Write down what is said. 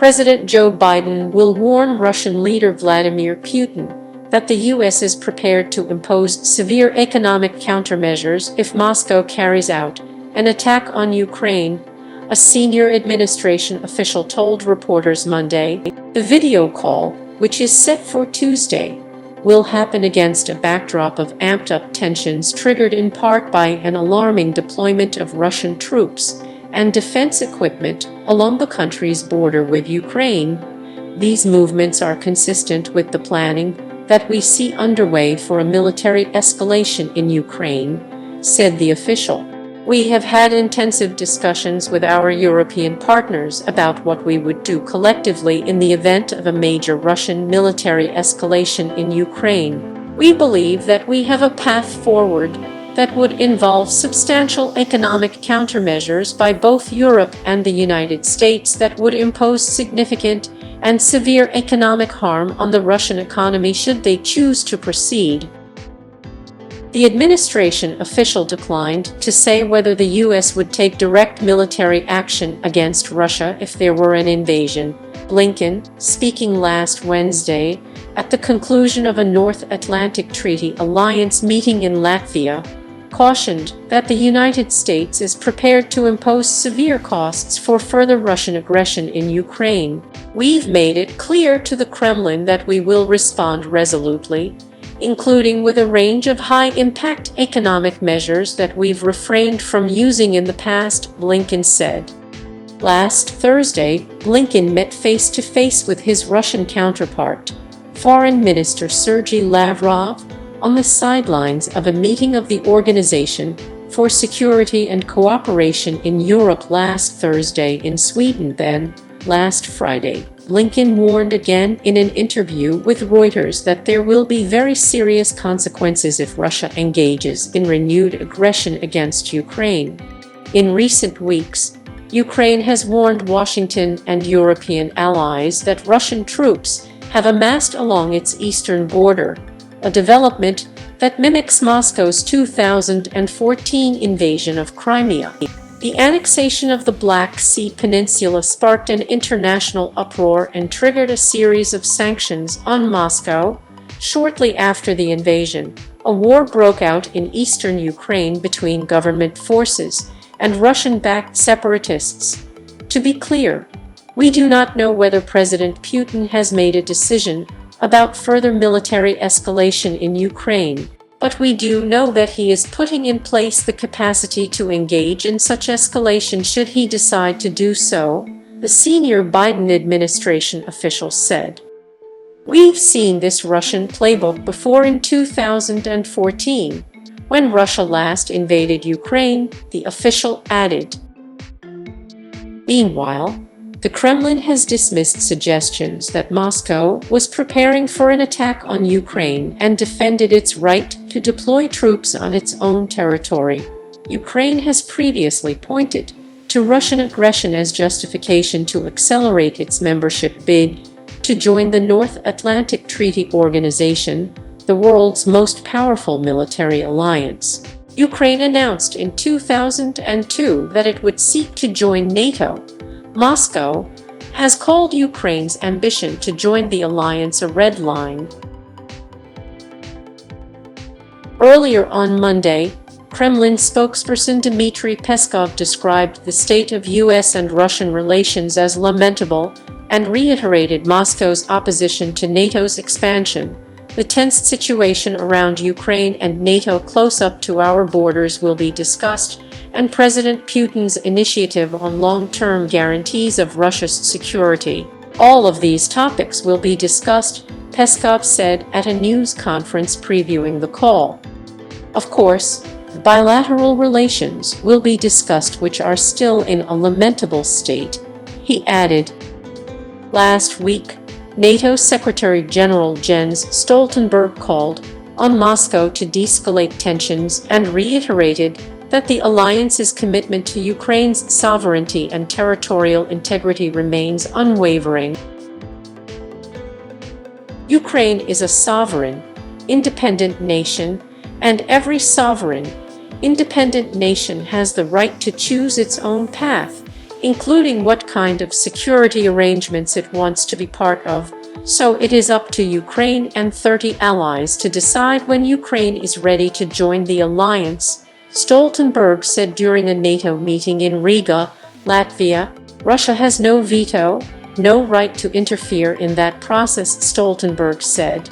President Joe Biden will warn Russian leader Vladimir Putin that the U.S. is prepared to impose severe economic countermeasures if Moscow carries out an attack on Ukraine, a senior administration official told reporters Monday. The video call, which is set for Tuesday, will happen against a backdrop of amped-up tensions triggered in part by an alarming deployment of Russian troops and defense equipment along the country's border with Ukraine. These movements are consistent with the planning that we see underway for a military escalation in Ukraine, said the official. We have had intensive discussions with our European partners about what we would do collectively in the event of a major Russian military escalation in Ukraine. We believe that we have a path forward that would involve substantial economic countermeasures by both Europe and the United States that would impose significant and severe economic harm on the Russian economy should they choose to proceed. The administration official declined to say whether the U.S. would take direct military action against Russia if there were an invasion. Blinken, speaking last Wednesday at the conclusion of a North Atlantic Treaty Alliance meeting in Latvia, cautioned that the United States is prepared to impose severe costs for further Russian aggression in Ukraine. We've made it clear to the Kremlin that we will respond resolutely, including with a range of high-impact economic measures that we've refrained from using in the past, Blinken said. Last Thursday, Blinken met face-to-face with his Russian counterpart, Foreign Minister Sergei Lavrov, on the sidelines of a meeting of the Organization for Security and Cooperation in Europe last Thursday in Sweden. Then, last Friday, Blinken warned again in an interview with Reuters that there will be very serious consequences if Russia engages in renewed aggression against Ukraine. In recent weeks, Ukraine has warned Washington and European allies that Russian troops have amassed along its eastern border, a development that mimics Moscow's 2014 invasion of Crimea. The annexation of the Black Sea Peninsula sparked an international uproar and triggered a series of sanctions on Moscow. Shortly after the invasion, a war broke out in eastern Ukraine between government forces and Russian-backed separatists. To be clear, we do not know whether President Putin has made a decision about further military escalation in Ukraine, but we do know that he is putting in place the capacity to engage in such escalation should he decide to do so, the senior Biden administration official said. We've seen this Russian playbook before in 2014, when Russia last invaded Ukraine, the official added. Meanwhile, the Kremlin has dismissed suggestions that Moscow was preparing for an attack on Ukraine and defended its right to deploy troops on its own territory. Ukraine has previously pointed to Russian aggression as justification to accelerate its membership bid to join the North Atlantic Treaty Organization, the world's most powerful military alliance. Ukraine announced in 2002 that it would seek to join NATO. Moscow has called Ukraine's ambition to join the alliance a red line. Earlier on Monday, Kremlin spokesperson Dmitry Peskov described the state of U.S. and Russian relations as lamentable and reiterated Moscow's opposition to NATO's expansion. The tense situation around Ukraine and NATO close up to our borders will be discussed, and President Putin's initiative on long-term guarantees of Russia's security. All of these topics will be discussed, Peskov said at a news conference previewing the call. Of course, bilateral relations will be discussed, which are still in a lamentable state, he added. Last week, NATO Secretary-General Jens Stoltenberg called on Moscow to de-escalate tensions and reiterated that the alliance's commitment to Ukraine's sovereignty and territorial integrity remains unwavering. Ukraine is a sovereign, independent nation, and every sovereign, independent nation has the right to choose its own path, including what kind of security arrangements it wants to be part of. So it is up to Ukraine and 30 allies to decide when Ukraine is ready to join the alliance, Stoltenberg said during a NATO meeting in Riga, Latvia. Russia has no veto, no right to interfere in that process, Stoltenberg said.